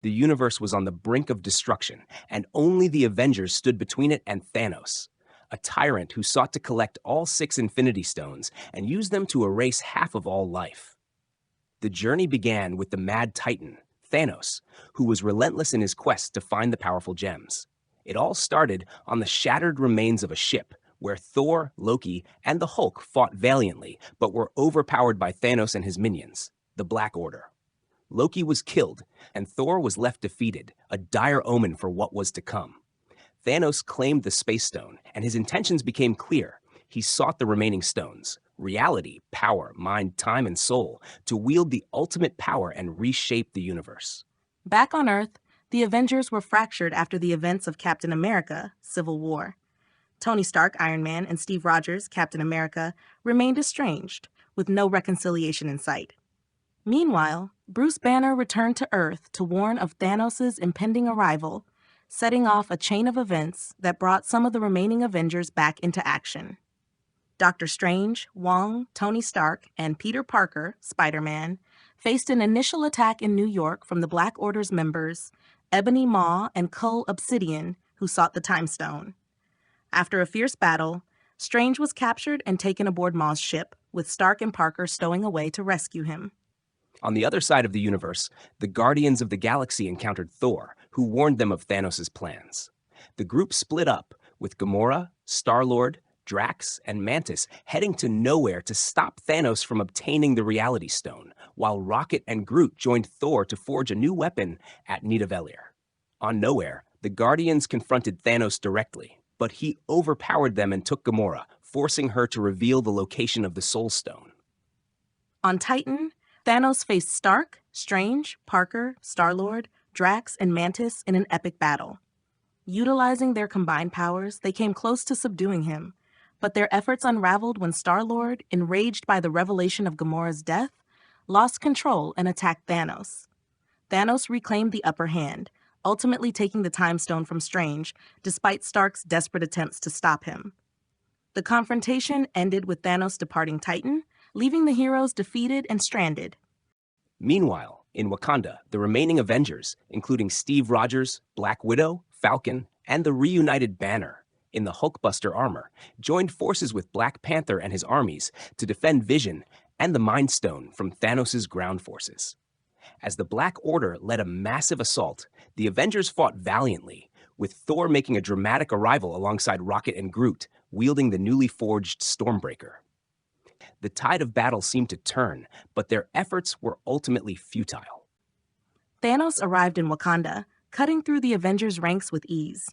The universe was on the brink of destruction, and only the Avengers stood between it and Thanos, a tyrant who sought to collect all 6 Infinity Stones and use them to erase half of all life. The journey began with the Mad Titan, Thanos, who was relentless in his quest to find the powerful gems. It all started on the shattered remains of a ship, where Thor, Loki, and the Hulk fought valiantly, but were overpowered by Thanos and his minions, the Black Order. Loki was killed, and Thor was left defeated, a dire omen for what was to come. Thanos claimed the Space Stone, and his intentions became clear. He sought the remaining stones, reality, power, mind, time, and soul, to wield the ultimate power and reshape the universe. Back on Earth, the Avengers were fractured after the events of Captain America: Civil War. Tony Stark, Iron Man, and Steve Rogers, Captain America, remained estranged, with no reconciliation in sight. Meanwhile, Bruce Banner returned to Earth to warn of Thanos' impending arrival, setting off a chain of events that brought some of the remaining Avengers back into action. Doctor Strange, Wong, Tony Stark, and Peter Parker, Spider-Man, faced an initial attack in New York from the Black Order's members, Ebony Maw and Cull Obsidian, who sought the Time Stone. After a fierce battle, Strange was captured and taken aboard Maw's ship, with Stark and Parker stowing away to rescue him. On the other side of the universe, the Guardians of the Galaxy encountered Thor, who warned them of Thanos' plans. The group split up, with Gamora, Star-Lord, Drax, and Mantis heading to Nowhere to stop Thanos from obtaining the Reality Stone, while Rocket and Groot joined Thor to forge a new weapon at Nidavellir. On Nowhere, the Guardians confronted Thanos directly, but he overpowered them and took Gamora, forcing her to reveal the location of the Soul Stone. On Titan, Thanos faced Stark, Strange, Parker, Star-Lord, Drax, and Mantis in an epic battle. Utilizing their combined powers, they came close to subduing him, but their efforts unraveled when Star-Lord, enraged by the revelation of Gamora's death, lost control and attacked Thanos. Thanos reclaimed the upper hand, ultimately taking the Time Stone from Strange, despite Stark's desperate attempts to stop him. The confrontation ended with Thanos departing Titan, leaving the heroes defeated and stranded. Meanwhile, in Wakanda, the remaining Avengers, including Steve Rogers, Black Widow, Falcon, and the reunited Banner, in the Hulkbuster armor, joined forces with Black Panther and his armies to defend Vision and the Mind Stone from Thanos' ground forces. As the Black Order led a massive assault, the Avengers fought valiantly, with Thor making a dramatic arrival alongside Rocket and Groot, wielding the newly forged Stormbreaker. The tide of battle seemed to turn, but their efforts were ultimately futile. Thanos arrived in Wakanda, cutting through the Avengers' ranks with ease.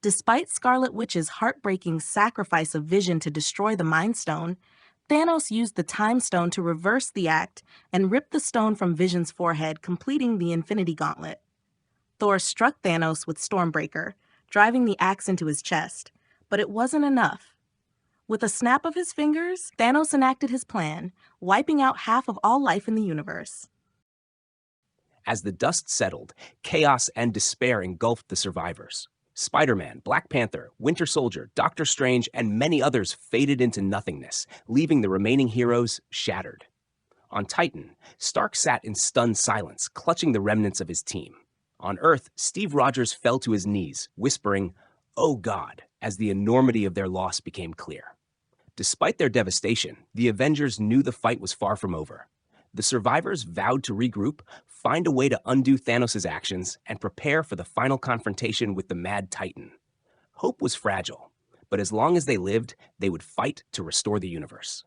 Despite Scarlet Witch's heartbreaking sacrifice of Vision to destroy the Mind Stone, Thanos used the Time Stone to reverse the act and rip the stone from Vision's forehead, completing the Infinity Gauntlet. Thor struck Thanos with Stormbreaker, driving the axe into his chest, but it wasn't enough. With a snap of his fingers, Thanos enacted his plan, wiping out half of all life in the universe. As the dust settled, chaos and despair engulfed the survivors. Spider-Man, Black Panther, Winter Soldier, Doctor Strange, and many others faded into nothingness, leaving the remaining heroes shattered. On Titan, Stark sat in stunned silence, clutching the remnants of his team. On Earth, Steve Rogers fell to his knees, whispering, "Oh God," as the enormity of their loss became clear. Despite their devastation, the Avengers knew the fight was far from over. The survivors vowed to regroup, find a way to undo Thanos' actions, and prepare for the final confrontation with the Mad Titan. Hope was fragile, but as long as they lived, they would fight to restore the universe.